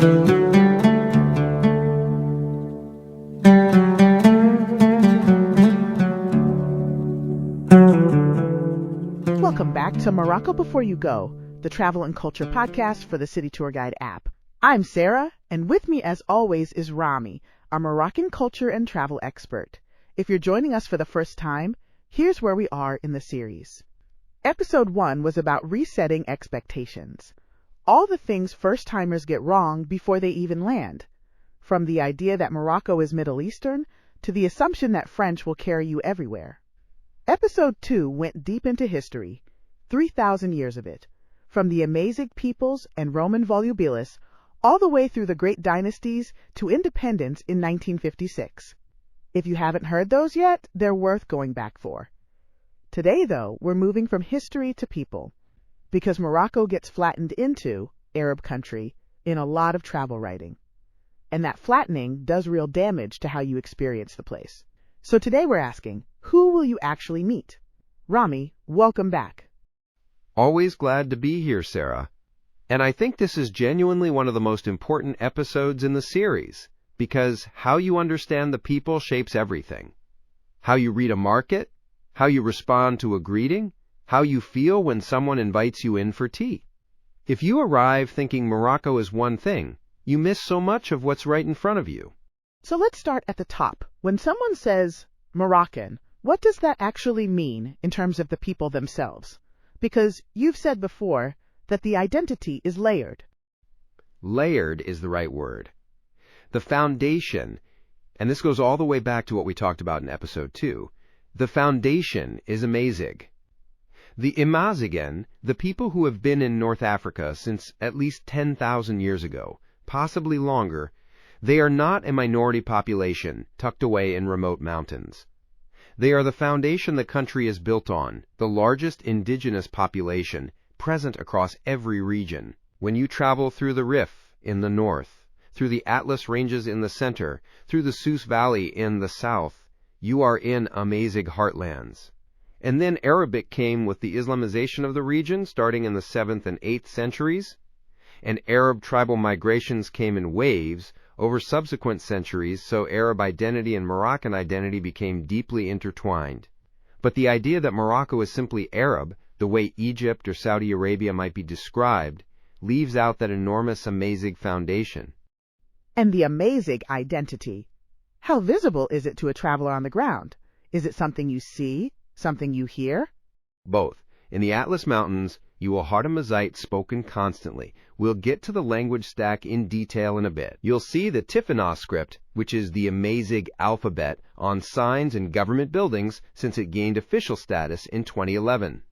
Welcome back to Morocco Before You Go, the travel and culture podcast for the City Tour Guide app. I'm Sarah, and with me as always is Rami, our Moroccan culture and travel expert. If you're joining us for the first time, here's where we are in the series. Episode 1 was about resetting expectations. All the things first-timers get wrong before they even land. From the idea that Morocco is Middle Eastern, to the assumption that French will carry you everywhere. Episode 2 went deep into history, 3,000 years of it, from the Amazigh peoples and Roman volubilis, all the way through the great dynasties to independence in 1956. If you haven't heard those yet, they're worth going back for. Today, though, we're moving from history to people, because Morocco gets flattened into Arab country in a lot of travel writing. And that flattening does real damage to how you experience the place. So today we're asking, who will you actually meet? Rami, welcome back. Always glad to be here, Sarah. And I think this is genuinely one of the most important episodes in the series, because how you understand the people shapes everything. How you read a market, how you respond to a greeting, how you feel when someone invites you in for tea. If you arrive thinking Morocco is one thing, you miss so much of what's right in front of you. So let's start at the top. When someone says Moroccan, what does that actually mean in terms of the people themselves? Because you've said before that the identity is layered. Layered is the right word. The foundation, and this goes all the way back to what we talked about in episode 2, the foundation is Amazigh. The Amazigh, the people who have been in North Africa since at least 10,000 years ago, possibly longer, they are not a minority population tucked away in remote mountains. They are the foundation the country is built on, the largest indigenous population present across every region. When you travel through the Rif in the north, through the Atlas Ranges in the center, through the Souss Valley in the south, you are in Amazigh heartlands. And then Arabic came with the Islamization of the region starting in the 7th and 8th centuries, and Arab tribal migrations came in waves over subsequent centuries, so Arab identity and Moroccan identity became deeply intertwined. But the idea that Morocco is simply Arab, the way Egypt or Saudi Arabia might be described, leaves out that enormous Amazigh foundation. And the Amazigh identity. How visible is it to a traveler on the ground? Is it something you see, something you hear? Both. In the Atlas Mountains, you will hear Tamazight spoken constantly. We'll get to the language stack in detail in a bit. You'll see the Tifinagh script, which is the Amazigh alphabet, on signs in government buildings since it gained official status in 2011.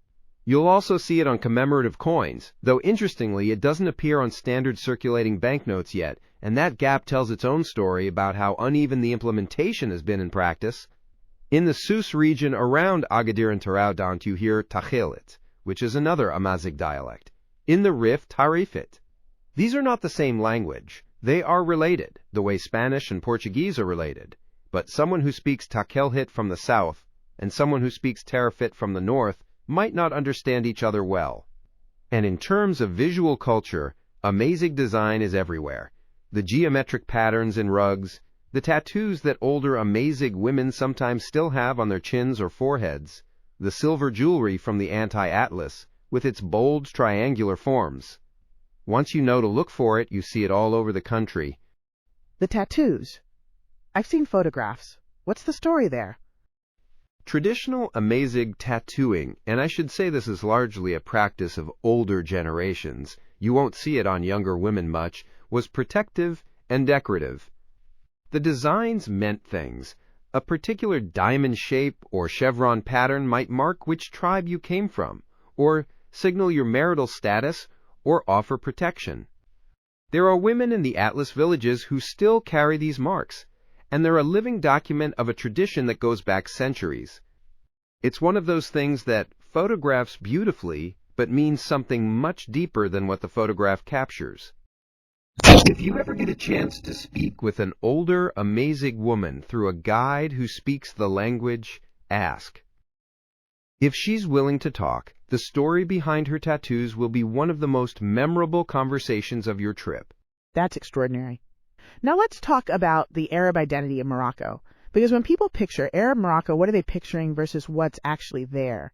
You'll also see it on commemorative coins, though interestingly it doesn't appear on standard circulating banknotes yet, and that gap tells its own story about how uneven the implementation has been in practice. In the Souss region around Agadir and Taroudant you hear Takhilit, which is another Amazigh dialect. In the Rif, Tarifit. These are not the same language. They are related, the way Spanish and Portuguese are related. But someone who speaks Takhilit from the south and someone who speaks Tarifit from the north might not understand each other well. And in terms of visual culture, Amazigh design is everywhere. The geometric patterns in rugs, the tattoos that older Amazigh women sometimes still have on their chins or foreheads, the silver jewelry from the anti-Atlas, with its bold triangular forms. Once you know to look for it, you see it all over the country. The tattoos. I've seen photographs. What's the story there? Traditional Amazigh tattooing, and I should say this is largely a practice of older generations, you won't see it on younger women much, was protective and decorative. The designs meant things. A particular diamond shape or chevron pattern might mark which tribe you came from, or signal your marital status, or offer protection. There are women in the Atlas villages who still carry these marks, and they're a living document of a tradition that goes back centuries. It's one of those things that photographs beautifully, but means something much deeper than what the photograph captures. If you ever get a chance to speak with an older Amazigh woman through a guide who speaks the language, ask. If she's willing to talk, the story behind her tattoos will be one of the most memorable conversations of your trip. That's extraordinary. Now let's talk about the Arab identity in Morocco, because when people picture Arab Morocco, what are they picturing versus what's actually there?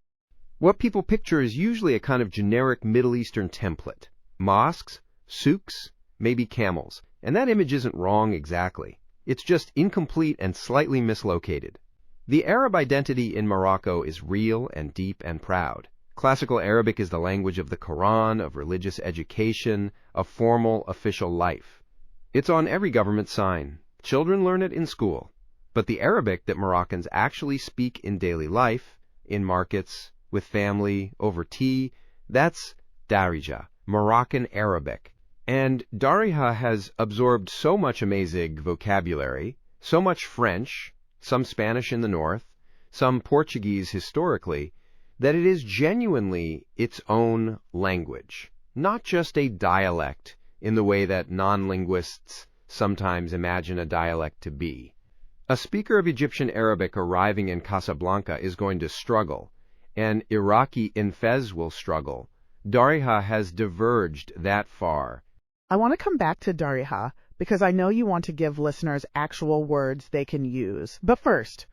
What people picture is usually a kind of generic Middle Eastern template. Mosques, souks, maybe camels. And that image isn't wrong exactly. It's just incomplete and slightly mislocated. The Arab identity in Morocco is real and deep and proud. Classical Arabic is the language of the Quran, of religious education, of formal official life. It's on every government sign. Children learn it in school. But the Arabic that Moroccans actually speak in daily life, in markets, with family, over tea, that's Darija, Moroccan Arabic. And Darija has absorbed so much Amazigh vocabulary, so much French, some Spanish in the north, some Portuguese historically, that it is genuinely its own language, not just a dialect in the way that non-linguists sometimes imagine a dialect to be. A speaker of Egyptian Arabic arriving in Casablanca is going to struggle, and Iraqi in Fez will struggle. Darija has diverged that far. I want to come back to Darija because I know you want to give listeners actual words they can use. But first,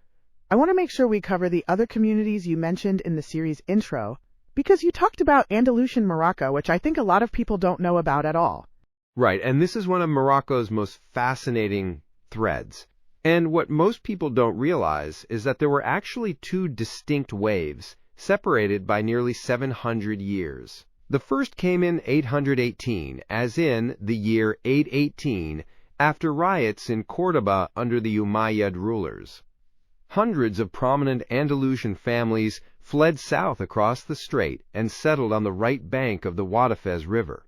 I want to make sure we cover the other communities you mentioned in the series intro, because you talked about Andalusian Morocco, which I think a lot of people don't know about at all. Right, and this is one of Morocco's most fascinating threads. And what most people don't realize is that there were actually two distinct waves, separated by nearly 700 years. The first came in 818, as in the year 818, after riots in Córdoba under the Umayyad rulers. Hundreds of prominent Andalusian families fled south across the strait and settled on the right bank of the Guadalfez River.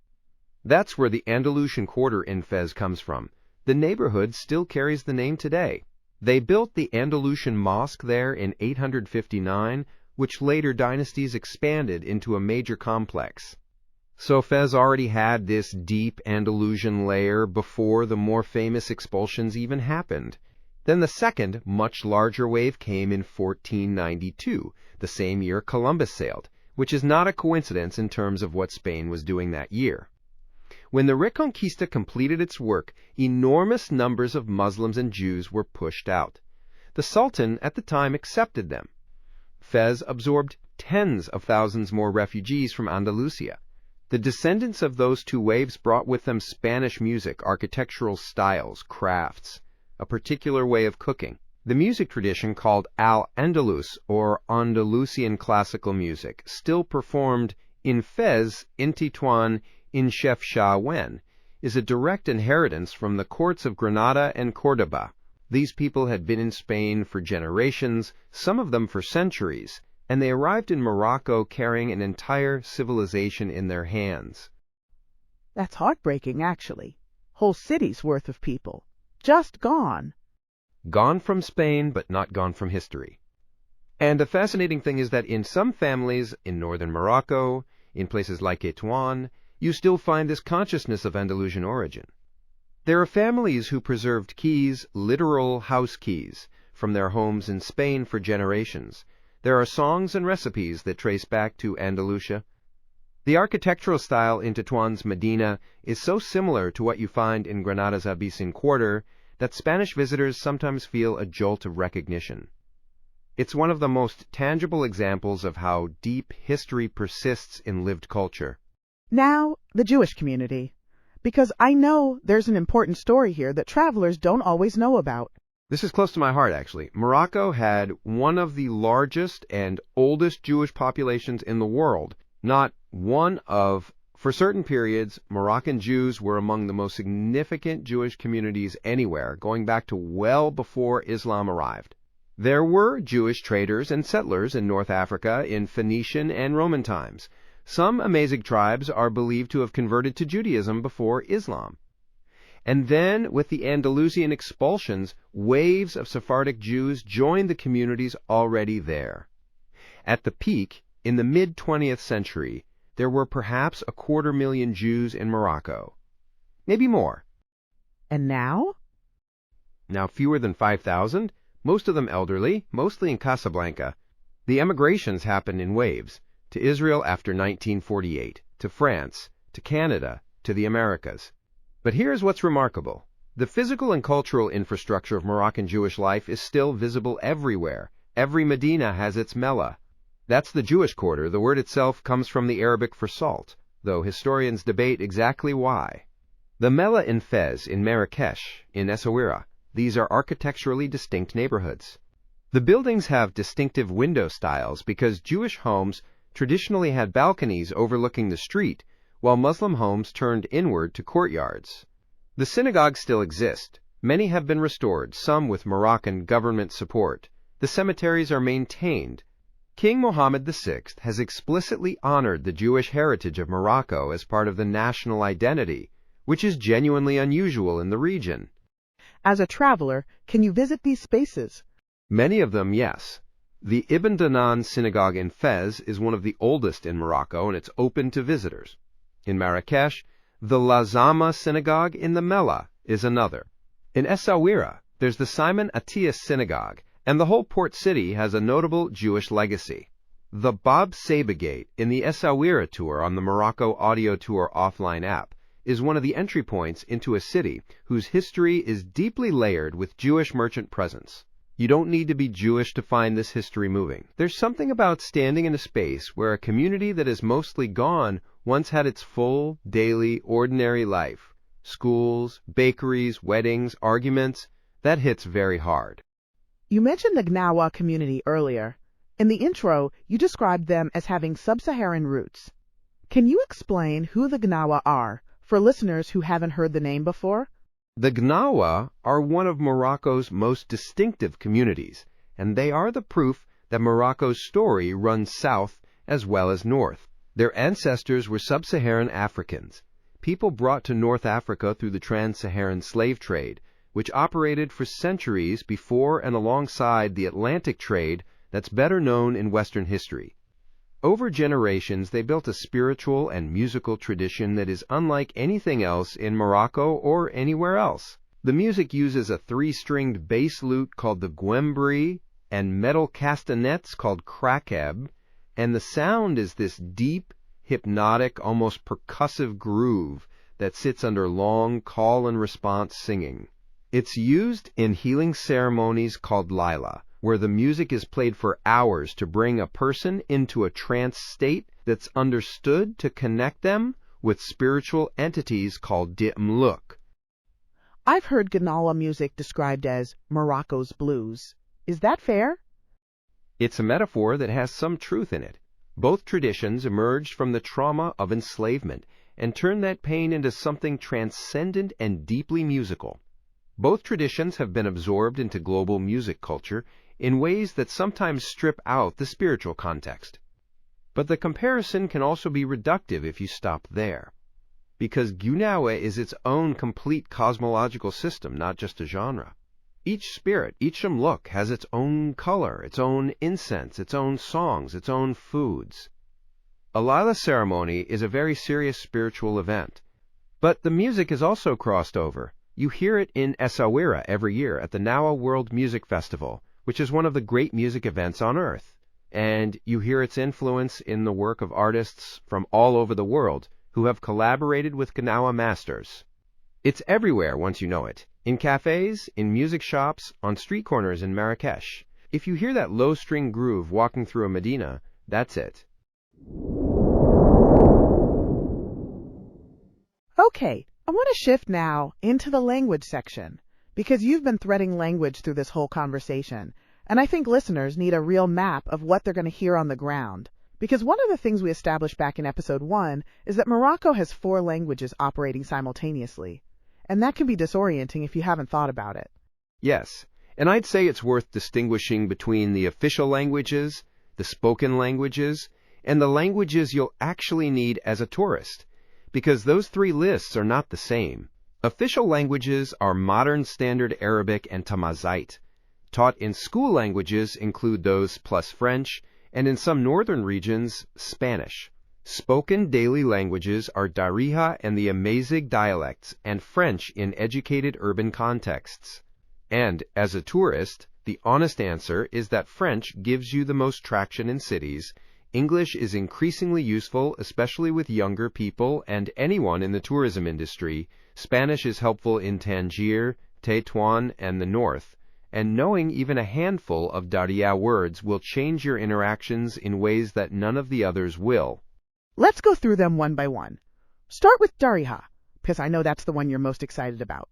That's where the Andalusian quarter in Fez comes from. The neighborhood still carries the name today. They built the Andalusian mosque there in 859, which later dynasties expanded into a major complex. So Fez already had this deep Andalusian layer before the more famous expulsions even happened. Then the second, much larger wave came in 1492, the same year Columbus sailed, which is not a coincidence in terms of what Spain was doing that year. When the Reconquista completed its work, enormous numbers of Muslims and Jews were pushed out. The Sultan at the time accepted them. Fez absorbed tens of thousands more refugees from Andalusia. The descendants of those two waves brought with them Spanish music, architectural styles, crafts, a particular way of cooking. The music tradition called Al-Andalus, or Andalusian classical music, still performed in Fez, in Tetuan, in Chefchaouen, is a direct inheritance from the courts of Granada and Córdoba. These people had been in Spain for generations, some of them for centuries, and they arrived in Morocco carrying an entire civilization in their hands. That's heartbreaking, actually. Whole cities worth of people. Just gone. Gone from Spain, but not gone from history. And the fascinating thing is that in some families in northern Morocco, in places like Tetuan, you still find this consciousness of Andalusian origin. There are families who preserved keys, literal house keys, from their homes in Spain for generations. There are songs and recipes that trace back to Andalusia. The architectural style in Tetuan's Medina is so similar to what you find in Granada's Albayzín quarter that Spanish visitors sometimes feel a jolt of recognition. It's one of the most tangible examples of how deep history persists in lived culture. Now, the Jewish community. Because I know there's an important story here that travelers don't always know about. This is close to my heart, actually. Morocco had one of the largest and oldest Jewish populations in the world. Not one of, for certain periods, Moroccan Jews were among the most significant Jewish communities anywhere, going back to well before Islam arrived. There were Jewish traders and settlers in North Africa in Phoenician and Roman times. Some Amazigh tribes are believed to have converted to Judaism before Islam. And then, with the Andalusian expulsions, waves of Sephardic Jews joined the communities already there. At the peak, in the mid-20th century, there were perhaps 250,000 Jews in Morocco. Maybe more. And now? Now fewer than 5,000, most of them elderly, mostly in Casablanca. The emigrations happened in waves. To Israel after 1948, to France, to Canada, to the Americas. But here's what's remarkable. The physical and cultural infrastructure of Moroccan Jewish life is still visible everywhere. Every medina has its mellah. That's the Jewish quarter. The word itself comes from the Arabic for salt, though historians debate exactly why. The mellah in Fez, in Marrakesh, in Essaouira, these are architecturally distinct neighborhoods. The buildings have distinctive window styles because Jewish homes traditionally had balconies overlooking the street, while Muslim homes turned inward to courtyards. The synagogues still exist. Many have been restored, some with Moroccan government support. The cemeteries are maintained. King Mohammed VI has explicitly honored the Jewish heritage of Morocco as part of the national identity, which is genuinely unusual in the region. As a traveler, can you visit these spaces? Many of them, yes. The Ibn Danan synagogue in Fez is one of the oldest in Morocco, and it's open to visitors. In Marrakesh, the Lazama synagogue in the Mellah is another. In Essaouira, there's the Simon Attias synagogue, and the whole port city has a notable Jewish legacy. The Bab Saba Gate in the Essaouira tour on the Morocco Audio Tour offline app is one of the entry points into a city whose history is deeply layered with Jewish merchant presence. You don't need to be Jewish to find this history moving. There's something about standing in a space where a community that is mostly gone once had its full, daily, ordinary life. Schools, bakeries, weddings, arguments, that hits very hard. You mentioned the Gnawa community earlier. In the intro, you described them as having sub-Saharan roots. Can you explain who the Gnawa are for listeners who haven't heard the name before? The Gnawa are one of Morocco's most distinctive communities, and they are the proof that Morocco's story runs south as well as north. Their ancestors were sub-Saharan Africans, people brought to North Africa through the trans-Saharan slave trade, which operated for centuries before and alongside the Atlantic trade that's better known in Western history. Over generations, they built a spiritual and musical tradition that is unlike anything else in Morocco or anywhere else. The music uses a three-stringed bass lute called the guembri and metal castanets called krakeb, and the sound is this deep, hypnotic, almost percussive groove that sits under long call-and-response singing. It's used in healing ceremonies called Lila, where the music is played for hours to bring a person into a trance state that's understood to connect them with spiritual entities called Dimluk. I've heard Gnawa music described as Morocco's blues. Is that fair? It's a metaphor that has some truth in it. Both traditions emerged from the trauma of enslavement and turned that pain into something transcendent and deeply musical. Both traditions have been absorbed into global music culture in ways that sometimes strip out the spiritual context. But the comparison can also be reductive if you stop there, because Gnawa is its own complete cosmological system, not just a genre. Each spirit, each Shemluk, has its own color, its own incense, its own songs, its own foods. A Lila ceremony is a very serious spiritual event, but the music is also crossed over. You hear it in Essaouira every year at the Gnawa World Music Festival, which is one of the great music events on Earth, and you hear its influence in the work of artists from all over the world who have collaborated with Gnawa masters. It's everywhere once you know it, in cafes, in music shops, on street corners in Marrakesh. If you hear that low-string groove walking through a medina, that's it. Okay, I want to shift now into the language section, because you've been threading language through this whole conversation, and I think listeners need a real map of what they're going to hear on the ground. Because one of the things we established back in episode 1 is that Morocco has 4 languages operating simultaneously, and that can be disorienting if you haven't thought about it. Yes, and I'd say it's worth distinguishing between the official languages, the spoken languages, and the languages you'll actually need as a tourist, because those 3 lists are not the same. Official languages are Modern Standard Arabic and Tamazight. Taught in school languages include those plus French, and in some northern regions, Spanish. Spoken daily languages are Darija and the Amazigh dialects, and French in educated urban contexts. And, as a tourist, the honest answer is that French gives you the most traction in cities, English is increasingly useful, especially with younger people and anyone in the tourism industry. Spanish is helpful in Tangier, Tetuan, and the north. And knowing even a handful of Darija words will change your interactions in ways that none of the others will. Let's go through them one by one. Start with Darija, because I know that's the one you're most excited about.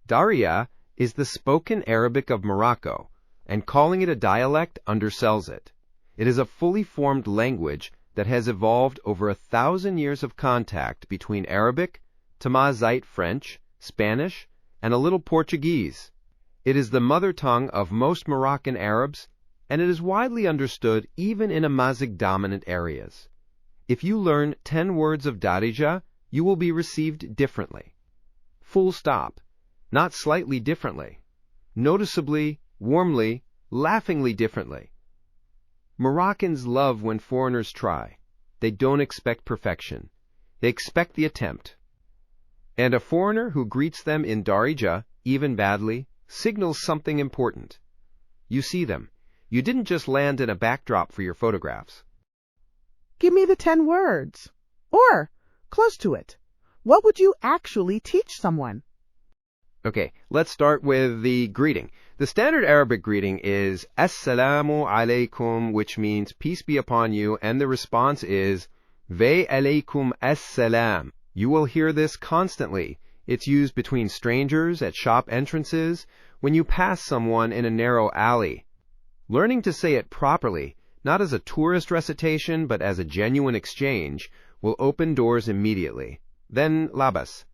Darija is the spoken Arabic of Morocco, and calling it a dialect undersells it. It is a fully formed language that has evolved over 1,000 years of contact between Arabic, Tamazight French, Spanish, and a little Portuguese. It is the mother tongue of most Moroccan Arabs, and it is widely understood even in Amazigh-dominant areas. If you learn 10 words of Darija, you will be received differently. Full stop. Not slightly differently. Noticeably, warmly, laughingly differently. Moroccans love when foreigners try. They don't expect perfection. They expect the attempt. And a foreigner who greets them in Darija, even badly, signals something important. You see them. You didn't just land in a backdrop for your photographs. Give me the 10 words. Or, close to it. What would you actually teach someone? Okay, let's start with the greeting. The standard Arabic greeting is Assalamu alaikum, which means peace be upon you, and the response is Ve alaikum assalam. You will hear this constantly. It's used between strangers, at shop entrances, when you pass someone in a narrow alley. Learning to say it properly, not as a tourist recitation, but as a genuine exchange, will open doors immediately. Then labas.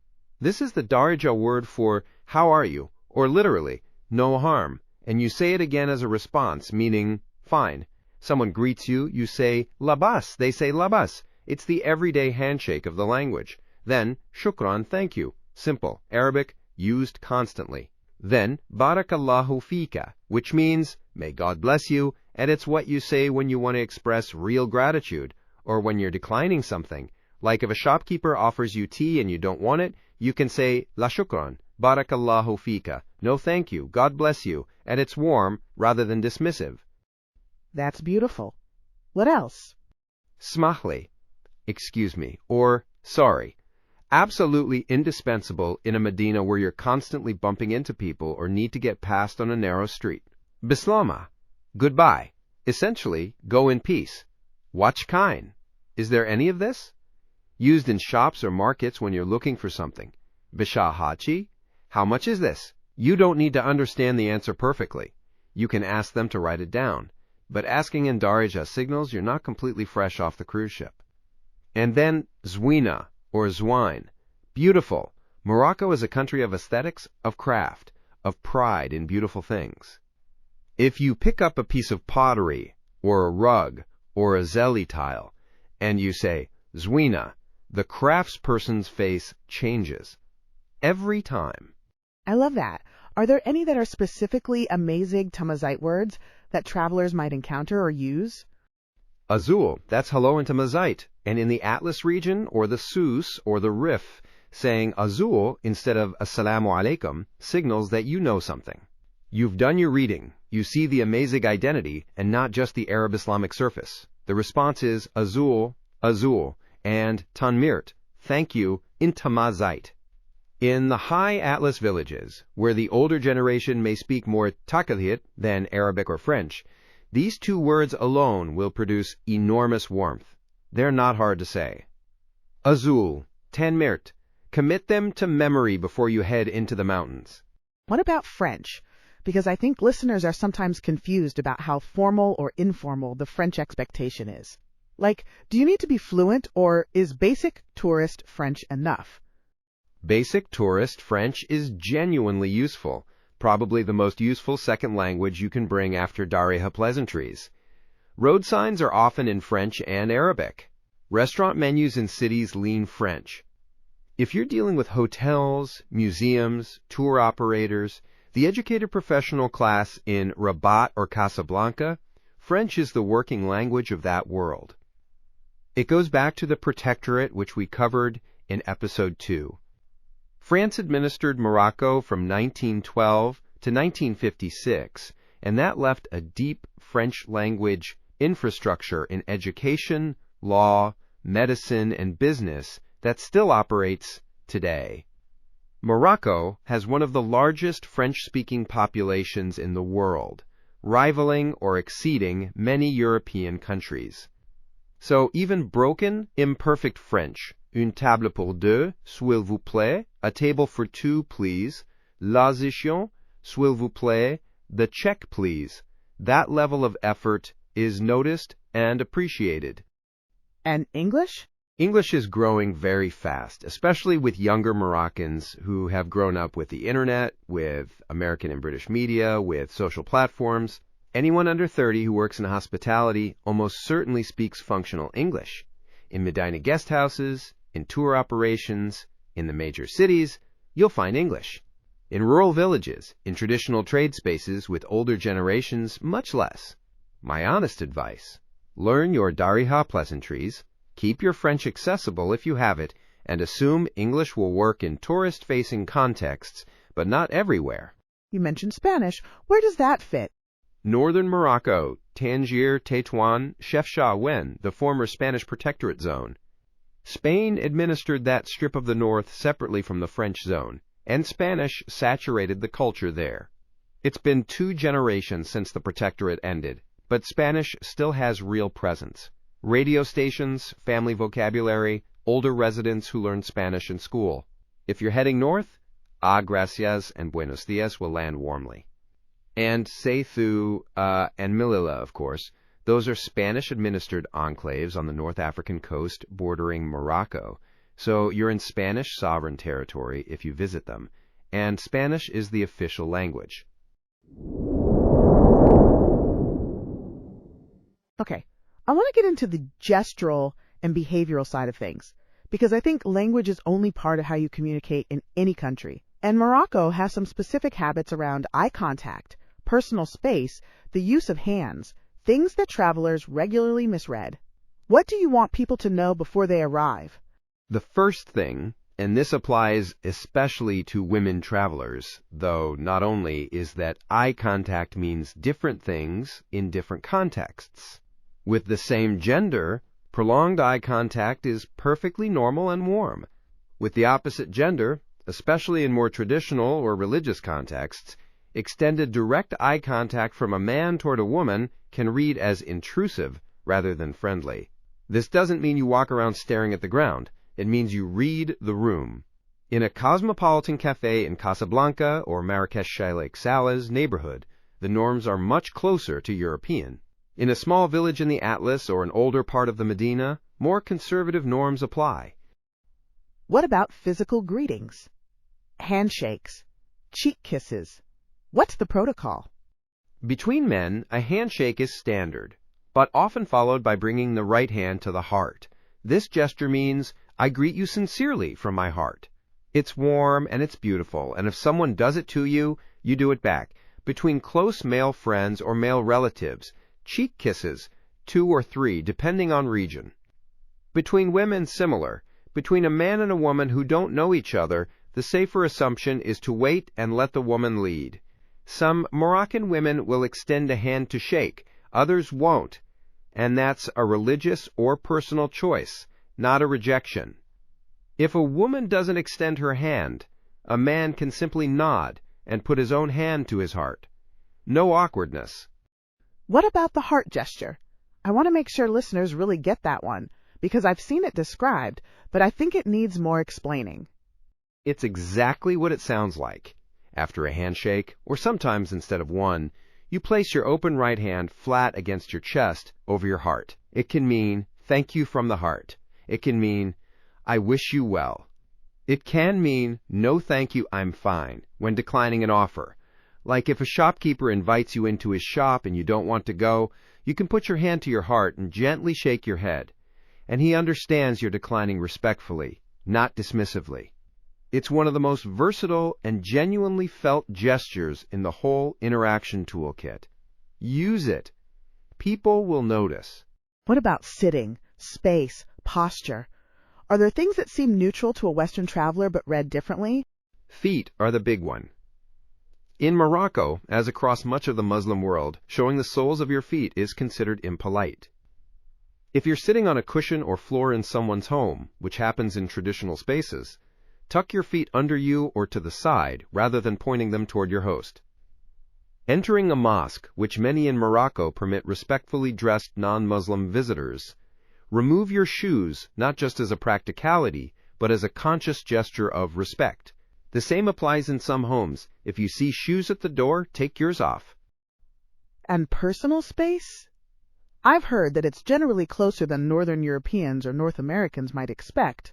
This is the Darija word for how are you, or literally, no harm, and you say it again as a response, meaning fine. Someone greets you, you say labas, they say labas. It's the everyday handshake of the language. Then shukran, thank you. Simple, Arabic, used constantly. Then barakallahu fika, which means may God bless you, and it's what you say when you want to express real gratitude, or when you're declining something. Like if a shopkeeper offers you tea and you don't want it, you can say la shukran, barakallahu fika, no thank you, God bless you, and it's warm rather than dismissive. That's beautiful. What else? Smahli, excuse me, or sorry. Absolutely indispensable in a medina where you're constantly bumping into people or need to get past on a narrow street. Bislama, goodbye. Essentially, go in peace. Watch kind. Is there any of this? Used in shops or markets when you're looking for something. Bishahachi, how much is this? You don't need to understand the answer perfectly. You can ask them to write it down. But asking in Darija signals you're not completely fresh off the cruise ship. And then Zwina, or Zwine. Beautiful. Morocco is a country of aesthetics, of craft, of pride in beautiful things. If you pick up a piece of pottery, or a rug, or a zeli tile, and you say, Zwina, the craftsperson's face changes. Every time. I love that. Are there any that are specifically Amazigh Tamazight words that travelers might encounter or use? Azul, that's hello in Tamazight, and in the Atlas region, or the Souss, or the Rif, saying Azul instead of Assalamu alaikum signals that you know something. You've done your reading. You see the Amazigh identity, and not just the Arab Islamic surface. The response is Azul, Azul, and Tanmirt, thank you, in Tamazight. In the high Atlas villages, where the older generation may speak more Taqalhit than Arabic or French, these 2 words alone will produce enormous warmth. They're not hard to say. Azul, Tanmirt, commit them to memory before you head into the mountains. What about French? Because I think listeners are sometimes confused about how formal or informal the French expectation is. Like, do you need to be fluent, or is basic tourist French enough? Basic tourist French is genuinely useful, probably the most useful second language you can bring after Darija pleasantries. Road signs are often in French and Arabic. Restaurant menus in cities lean French. If you're dealing with hotels, museums, tour operators, the educated professional class in Rabat or Casablanca, French is the working language of that world. It goes back to the protectorate, which we covered in episode 2. France administered Morocco from 1912 to 1956, and that left a deep French language infrastructure in education, law, medicine, and business that still operates today. Morocco has one of the largest French-speaking populations in the world, rivaling or exceeding many European countries. So even broken, imperfect French, une table pour deux, s'il vous plaît, a table for two, please, l'addition, s'il vous plaît, the check, please, that level of effort is noticed and appreciated. And English? English is growing very fast, especially with younger Moroccans who have grown up with the internet, with American and British media, with social platforms. Anyone under 30 who works in hospitality almost certainly speaks functional English. In medina guest houses, in tour operations, in the major cities, you'll find English. In rural villages, in traditional trade spaces with older generations, much less. My honest advice: learn your Darija pleasantries, keep your French accessible if you have it, and assume English will work in tourist-facing contexts, but not everywhere. You mentioned Spanish. Where does that fit? Northern Morocco, Tangier, Tétouan, Chefchaouen, the former Spanish protectorate zone. Spain administered that strip of the north separately from the French zone, and Spanish saturated the culture there. It's been 2 generations since the protectorate ended, but Spanish still has real presence. Radio stations, family vocabulary, older residents who learn Spanish in school. If you're heading north, gracias and buenos dias will land warmly. And Seydou and Melilla, of course, those are Spanish-administered enclaves on the North African coast bordering Morocco. So you're in Spanish sovereign territory if you visit them, and Spanish is the official language. Okay, I want to get into the gestural and behavioral side of things, because I think language is only part of how you communicate in any country. And Morocco has some specific habits around eye contact, personal space, the use of hands, things that travelers regularly misread. What do you want people to know before they arrive? The first thing, and this applies especially to women travelers, though not only, is that eye contact means different things in different contexts. With the same gender, prolonged eye contact is perfectly normal and warm. With the opposite gender, especially in more traditional or religious contexts, extended direct eye contact from a man toward a woman can read as intrusive rather than friendly. This doesn't mean you walk around staring at the ground. It means you read the room. In a cosmopolitan cafe in Casablanca or Marrakesh-Sheikh Salah's neighborhood, the norms are much closer to European. In a small village in the Atlas or an older part of the Medina, more conservative norms apply. What about physical greetings? Handshakes, cheek kisses. What's the protocol? Between men, a handshake is standard, but often followed by bringing the right hand to the heart. This gesture means, I greet you sincerely from my heart. It's warm and it's beautiful, and if someone does it to you, you do it back. Between close male friends or male relatives, cheek kisses, 2 or 3, depending on region. Between women, similar. Between a man and a woman who don't know each other, the safer assumption is to wait and let the woman lead. Some Moroccan women will extend a hand to shake, others won't, and that's a religious or personal choice, not a rejection. If a woman doesn't extend her hand, a man can simply nod and put his own hand to his heart. No awkwardness. What about the heart gesture? I want to make sure listeners really get that one, because I've seen it described, but I think it needs more explaining. It's exactly what it sounds like. After a handshake, or sometimes instead of one, you place your open right hand flat against your chest over your heart. It can mean, thank you from the heart. It can mean, I wish you well. It can mean, no thank you, I'm fine, when declining an offer. Like if a shopkeeper invites you into his shop and you don't want to go, you can put your hand to your heart and gently shake your head. And he understands you're declining respectfully, not dismissively. It's one of the most versatile and genuinely felt gestures in the whole interaction toolkit. Use it. People will notice. What about sitting, space, posture? Are there things that seem neutral to a Western traveler but read differently? Feet are the big one. In Morocco, as across much of the Muslim world, showing the soles of your feet is considered impolite. If you're sitting on a cushion or floor in someone's home, which happens in traditional spaces, tuck your feet under you or to the side rather than pointing them toward your host. Entering a mosque, which many in Morocco permit respectfully dressed non-Muslim visitors, remove your shoes not just as a practicality, but as a conscious gesture of respect. The same applies in some homes. If you see shoes at the door, take yours off. And personal space? I've heard that it's generally closer than Northern Europeans or North Americans might expect.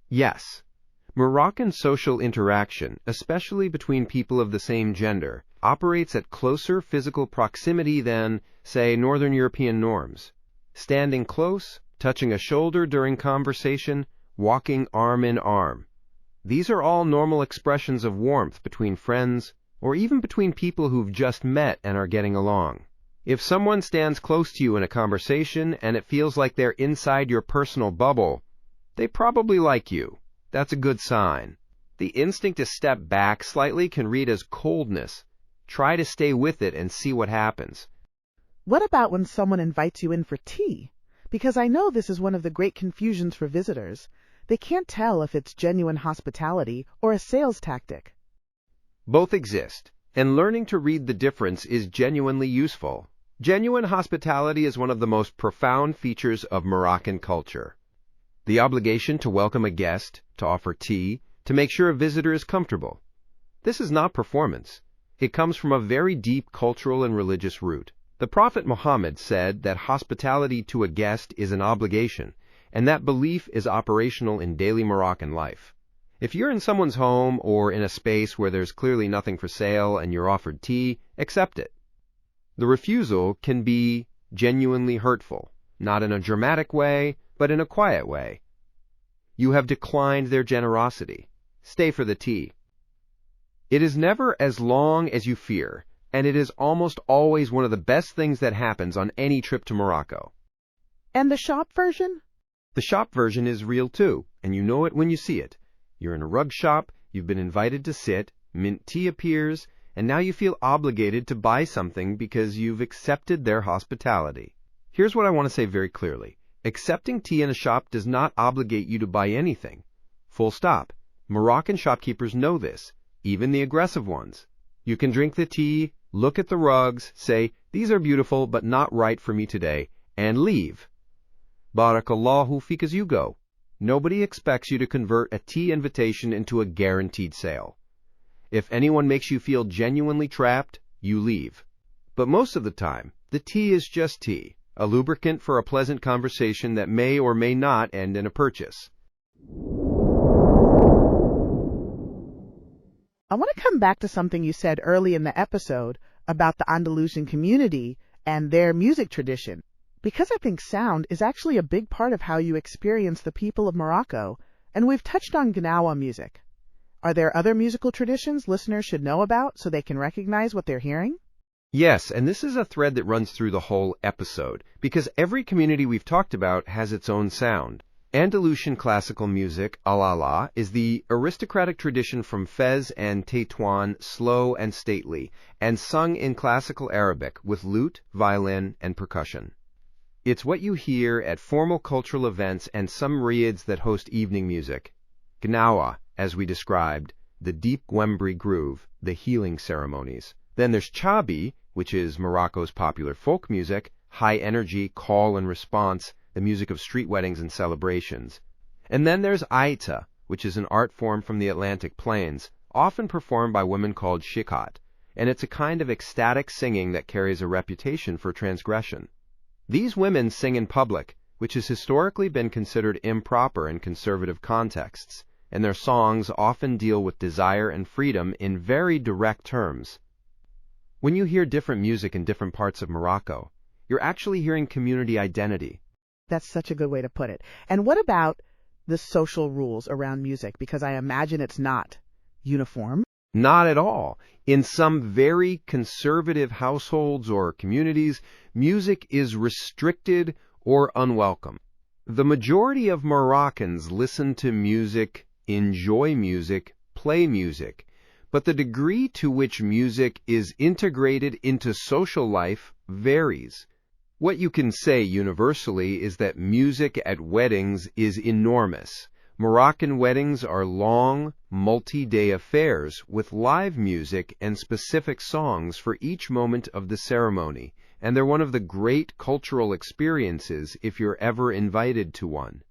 Yes. Moroccan social interaction, especially between people of the same gender, operates at closer physical proximity than, say, Northern European norms. Standing close, touching a shoulder during conversation, walking arm in arm. These are all normal expressions of warmth between friends, or even between people who've just met and are getting along. If someone stands close to you in a conversation and it feels like they're inside your personal bubble, they probably like you. That's a good sign. The instinct to step back slightly can read as coldness. Try to stay with it and see what happens. What about when someone invites you in for tea? Because I know this is one of the great confusions for visitors. They can't tell if it's genuine hospitality or a sales tactic. Both exist, and learning to read the difference is genuinely useful. Genuine hospitality is one of the most profound features of Moroccan culture. The obligation to welcome a guest, to offer tea, to make sure a visitor is comfortable. This is not performance. It comes from a very deep cultural and religious root. The Prophet Muhammad said that hospitality to a guest is an obligation, and that belief is operational in daily Moroccan life. If you're in someone's home or in a space where there's clearly nothing for sale and you're offered tea, accept it. The refusal can be genuinely hurtful, not in a dramatic way, but in a quiet way. You have declined their generosity. Stay for the tea. It is never as long as you fear, and it is almost always one of the best things that happens on any trip to Morocco. And the shop version? The shop version is real too, and you know it when you see it. You're in a rug shop, you've been invited to sit, mint tea appears, and now you feel obligated to buy something because you've accepted their hospitality. Here's what I want to say very clearly. Accepting tea in a shop does not obligate you to buy anything. Full stop. Moroccan shopkeepers know this, even the aggressive ones. You can drink the tea, look at the rugs, say, "These are beautiful but not right for me today," and leave. Barakallahu fik as you go. Nobody expects you to convert a tea invitation into a guaranteed sale. If anyone makes you feel genuinely trapped, you leave. But most of the time, the tea is just tea, a lubricant for a pleasant conversation that may or may not end in a purchase. I want to come back to something you said early in the episode about the Andalusian community and their music tradition, because I think sound is actually a big part of how you experience the people of Morocco, and we've touched on Gnawa music. Are there other musical traditions listeners should know about so they can recognize what they're hearing? Yes, and this is a thread that runs through the whole episode, because every community we've talked about has its own sound. Andalusian classical music, al-ala, is the aristocratic tradition from Fez and Tétouan, slow and stately, and sung in classical Arabic with lute, violin, and percussion. It's what you hear at formal cultural events and some riads that host evening music. Gnawa, as we described, the deep Gwembri groove, the healing ceremonies. Then there's Chabi, which is Morocco's popular folk music, high energy, call and response, the music of street weddings and celebrations. And then there's Aita, which is an art form from the Atlantic Plains, often performed by women called shikat, and it's a kind of ecstatic singing that carries a reputation for transgression. These women sing in public, which has historically been considered improper in conservative contexts, and their songs often deal with desire and freedom in very direct terms. When you hear different music in different parts of Morocco, you're actually hearing community identity. That's such a good way to put it. And what about the social rules around music? Because I imagine it's not uniform. Not at all. In some very conservative households or communities, music is restricted or unwelcome. The majority of Moroccans listen to music, enjoy music, play music, but the degree to which music is integrated into social life varies. What you can say universally is that music at weddings is enormous. Moroccan weddings are long, multi-day affairs with live music and specific songs for each moment of the ceremony, and they're one of the great cultural experiences if you're ever invited to one.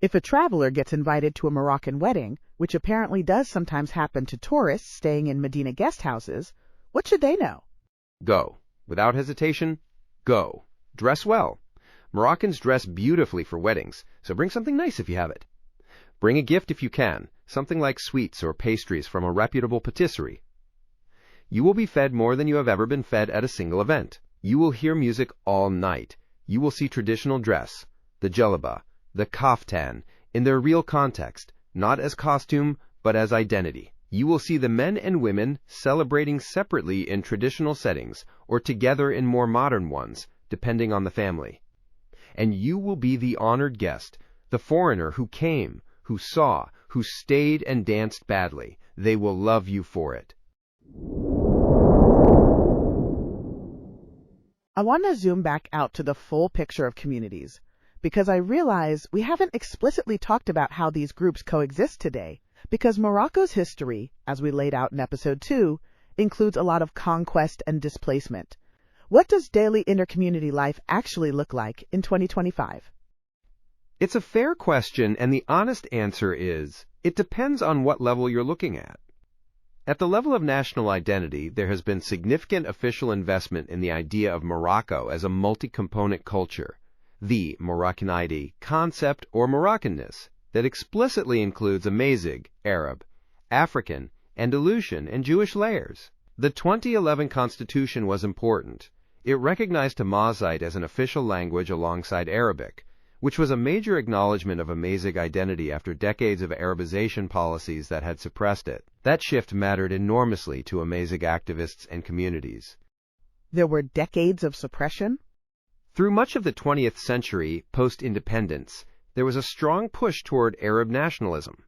If a traveler gets invited to a Moroccan wedding, which apparently does sometimes happen to tourists staying in Medina guest houses, what should they know? Go. Without hesitation, go. Dress well. Moroccans dress beautifully for weddings, so bring something nice if you have it. Bring a gift if you can, something like sweets or pastries from a reputable patisserie. You will be fed more than you have ever been fed at a single event. You will hear music all night. You will see traditional dress, the djellaba, the kaftan, in their real context, not as costume, but as identity. You will see the men and women celebrating separately in traditional settings or together in more modern ones, depending on the family. And you will be the honored guest, the foreigner who came, who saw, who stayed and danced badly. They will love you for it. I want to zoom back out to the full picture of communities, because I realize we haven't explicitly talked about how these groups coexist today, because Morocco's history, as we laid out in episode 2, includes a lot of conquest and displacement. What does daily intercommunity life actually look like in 2025? It's a fair question, and the honest answer is, it depends on what level you're looking at. At the level of national identity, there has been significant official investment in the idea of Morocco as a multi-component culture, the Moroccanity concept or Moroccanness that explicitly includes Amazigh, Arab, African, Andalusian, and Jewish layers. The 2011 Constitution was important. It recognized Tamazight as an official language alongside Arabic, which was a major acknowledgement of Amazigh identity after decades of Arabization policies that had suppressed it. That shift mattered enormously to Amazigh activists and communities. There were decades of suppression? Through much of the 20th century, post-independence, there was a strong push toward Arab nationalism.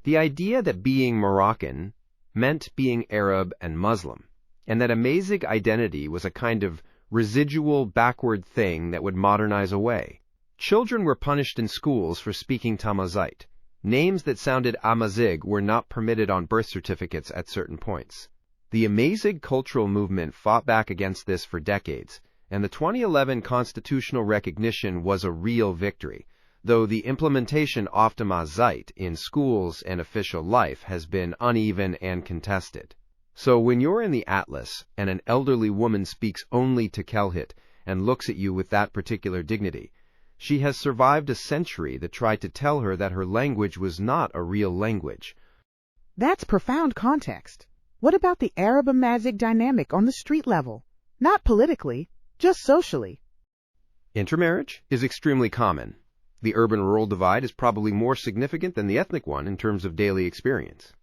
The idea that being Moroccan meant being Arab and Muslim, and that Amazigh identity was a kind of residual backward thing that would modernize away. Children were punished in schools for speaking Tamazight. Names that sounded Amazigh were not permitted on birth certificates at certain points. The Amazigh cultural movement fought back against this for decades, and the 2011 constitutional recognition was a real victory, though the implementation of Tamazight in schools and official life has been uneven and contested. So when you're in the Atlas and an elderly woman speaks only to Kelhit and looks at you with that particular dignity, she has survived a century that tried to tell her that her language was not a real language. That's profound context. What about the Arab-Amazigh dynamic on the street level? Not politically, just socially. Intermarriage is extremely common. The urban-rural divide is probably more significant than the ethnic one in terms of daily experience.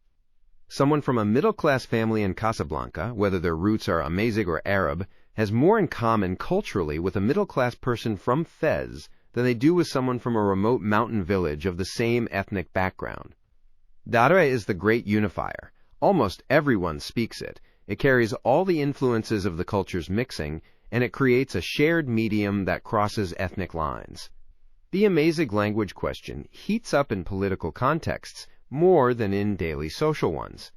Someone from a middle-class family in Casablanca, whether their roots are Amazigh or Arab, has more in common culturally with a middle-class person from Fez than they do with someone from a remote mountain village of the same ethnic background. Darija is the great unifier. Almost everyone speaks it. It carries all the influences of the cultures mixing, and it creates a shared medium that crosses ethnic lines. The Amazigh language question heats up in political contexts more than in daily social ones.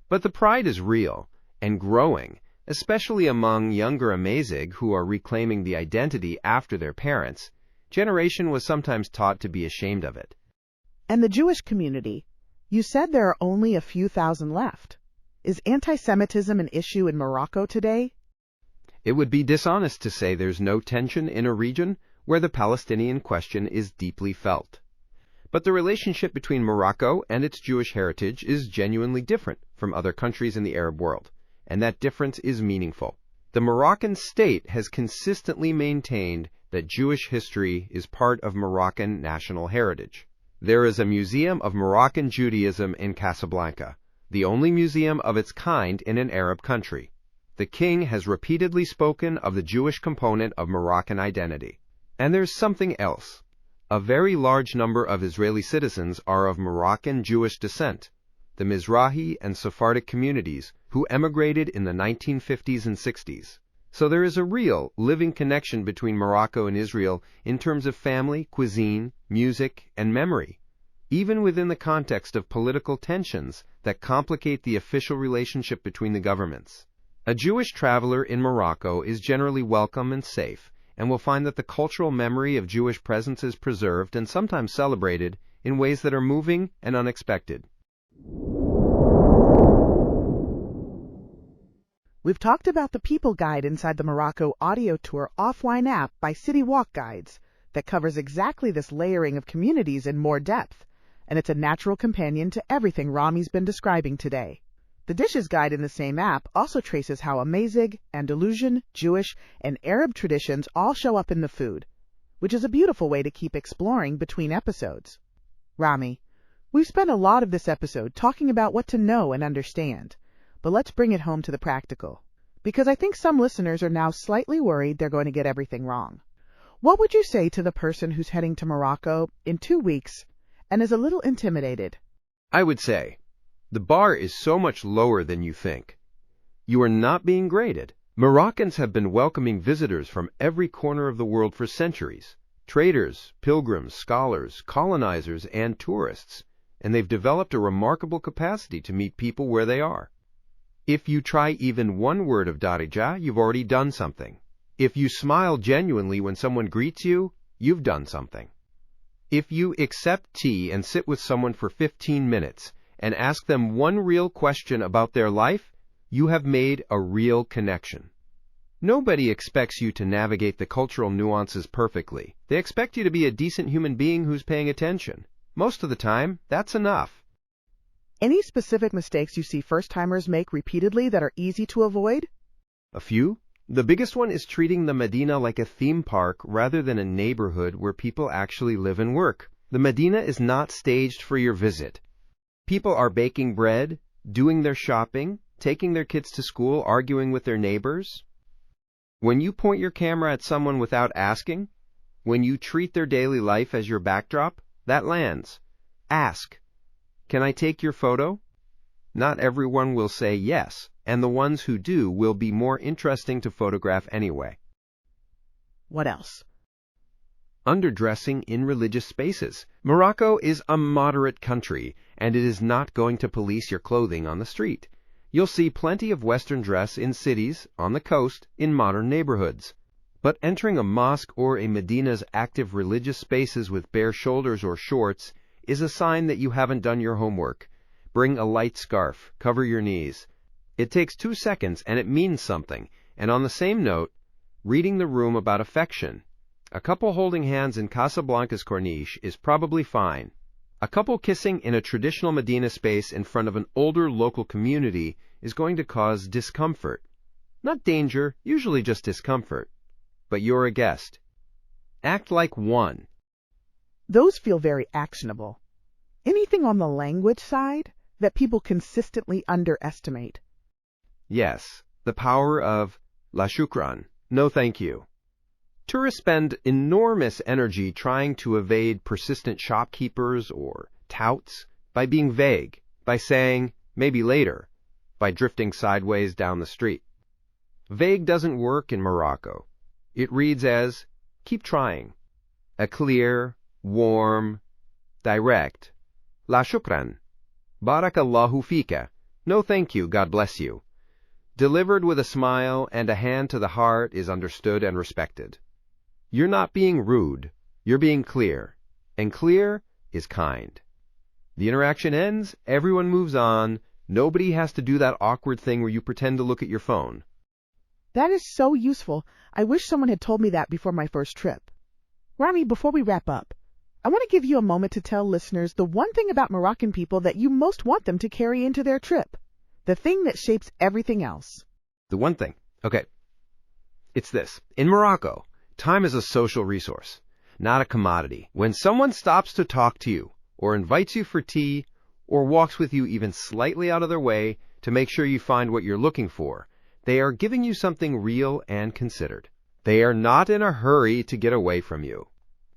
But the pride is real and growing, especially among younger Amazigh who are reclaiming the identity after their parents. Generation was sometimes taught to be ashamed of it. And the Jewish community? You said there are only a few thousand left. Is anti-Semitism an issue in Morocco today? It would be dishonest to say there's no tension in a region where the Palestinian question is deeply felt. But the relationship between Morocco and its Jewish heritage is genuinely different from other countries in the Arab world, and that difference is meaningful. The Moroccan state has consistently maintained that Jewish history is part of Moroccan national heritage. There is a museum of Moroccan Judaism in Casablanca, the only museum of its kind in an Arab country. The king has repeatedly spoken of the Jewish component of Moroccan identity. And there's something else. A very large number of Israeli citizens are of Moroccan Jewish descent. the Mizrahi and Sephardic communities who emigrated in the 1950s and 60s. So there is a real, living connection between Morocco and Israel in terms of family, cuisine, music, and memory, even within the context of political tensions that complicate the official relationship between the governments. A Jewish traveler in Morocco is generally welcome and safe, and will find that the cultural memory of Jewish presence is preserved and sometimes celebrated in ways that are moving and unexpected. We've talked about the People Guide inside the Morocco audio tour offline app by City Walk Guides that covers exactly this layering of communities in more depth, and it's a natural companion to everything Rami's been describing today. The Dishes Guide in the same app also traces how Amazigh, Andalusian, Jewish, and Arab traditions all show up in the food, which is a beautiful way to keep exploring between episodes. Rami, we've spent a lot of this episode talking about what to know and understand, but let's bring it home to the practical, because I think some listeners are now slightly worried they're going to get everything wrong. What would you say to the person who's heading to Morocco in 2 weeks and is a little intimidated? I would say, the bar is so much lower than you think. You are not being graded. Moroccans have been welcoming visitors from every corner of the world for centuries. Traders, pilgrims, scholars, colonizers, and tourists. And they've developed a remarkable capacity to meet people where they are. If you try even one word of Darija, you've already done something. If you smile genuinely when someone greets you, you've done something. If you accept tea and sit with someone for 15 minutes and ask them one real question about their life, you have made a real connection. Nobody expects you to navigate the cultural nuances perfectly. They expect you to be a decent human being who's paying attention. Most of the time, that's enough. Any specific mistakes you see first-timers make repeatedly that are easy to avoid? A few. The biggest one is treating the Medina like a theme park rather than a neighborhood where people actually live and work. The Medina is not staged for your visit. People are baking bread, doing their shopping, taking their kids to school, arguing with their neighbors. When you point your camera at someone without asking, when you treat their daily life as your backdrop, that lands. Ask, "Can I take your photo?" Not everyone will say yes, and the ones who do will be more interesting to photograph anyway. What else? Underdressing in religious spaces. Morocco is a moderate country, and it is not going to police your clothing on the street. You'll see plenty of Western dress in cities, on the coast, in modern neighborhoods. But entering a mosque or a Medina's active religious spaces with bare shoulders or shorts is a sign that you haven't done your homework. Bring a light scarf, cover your knees. It takes 2 seconds and it means something. And on the same note, reading the room about affection. A couple holding hands in Casablanca's corniche is probably fine. A couple kissing in a traditional Medina space in front of an older local community is going to cause discomfort. Not danger, usually just discomfort. But you're a guest. Act like one. Those feel very actionable. Anything on the language side that people consistently underestimate? Yes, the power of la shukran, no thank you. Tourists spend enormous energy trying to evade persistent shopkeepers or touts by being vague, by saying, maybe later, by drifting sideways down the street. Vague doesn't work in Morocco. It reads as, keep trying. A clear, warm, direct, la shukran, barakallahu fika, no thank you, God bless you. Delivered with a smile and a hand to the heart is understood and respected. You're not being rude, you're being clear, and clear is kind. The interaction ends, everyone moves on, nobody has to do that awkward thing where you pretend to look at your phone. That is so useful. I wish someone had told me that before my first trip. Rami, before we wrap up, I want to give you a moment to tell listeners the one thing about Moroccan people that you most want them to carry into their trip. The thing that shapes everything else. The one thing. Okay. It's this. In Morocco, time is a social resource, not a commodity. When someone stops to talk to you, or invites you for tea, or walks with you even slightly out of their way to make sure you find what you're looking for, they are giving you something real and considered. They are not in a hurry to get away from you.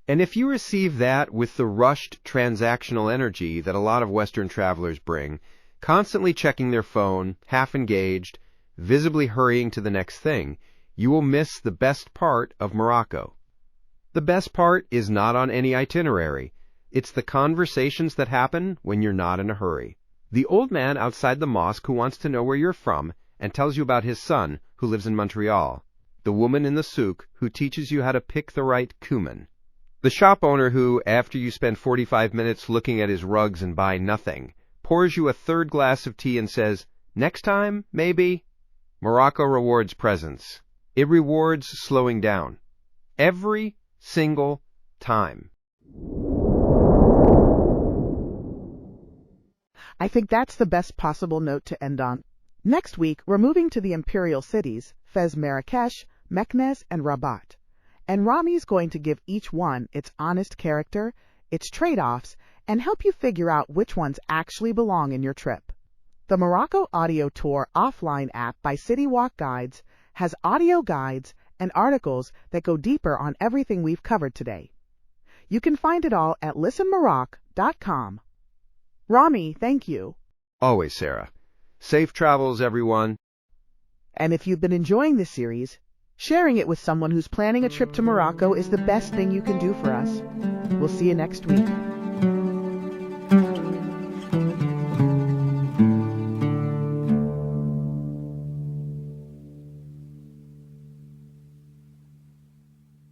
And if you receive that with the rushed transactional energy that a lot of Western travelers bring, constantly checking their phone, half engaged, visibly hurrying to the next thing, you will miss the best part of Morocco. The best part is not on any itinerary. It's the conversations that happen when you're not in a hurry. The old man outside the mosque who wants to know where you're from and tells you about his son who lives in Montreal. The woman in the souk who teaches you how to pick the right cumin. The shop owner who, after you spend 45 minutes looking at his rugs and buy nothing, pours you a third glass of tea and says, "Next time, maybe?" Morocco rewards presence. It rewards slowing down. Every single time. I think that's the best possible note to end on. Next week, we're moving to the imperial cities, Fez, Marrakesh, Meknes, and Rabat. And Rami's going to give each one its honest character, its trade-offs, and help you figure out which ones actually belong in your trip. The Morocco Audio Tour offline app by City Walk Guides has audio guides and articles that go deeper on everything we've covered today. You can find it all at listenmoroc.com. Rami, thank you. Always, Sarah. Safe travels, everyone. And if you've been enjoying this series, sharing it with someone who's planning a trip to Morocco is the best thing you can do for us. We'll see you next week.